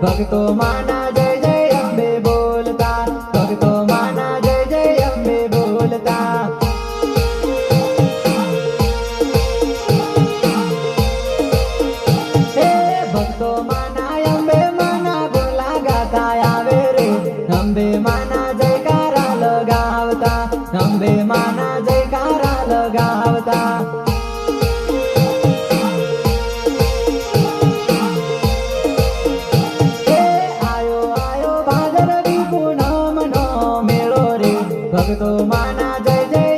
भक्तो माना जय जय अम्बे बोलता, भक्तो माना जय जय अम्बे बोलता। हे भक्तो माना अम्बे माना बोला गाता आवे रे, अम्बे माना जयकारा लगावता, अम्बे माना जयकारा लगावता। भक्तो माना जय जय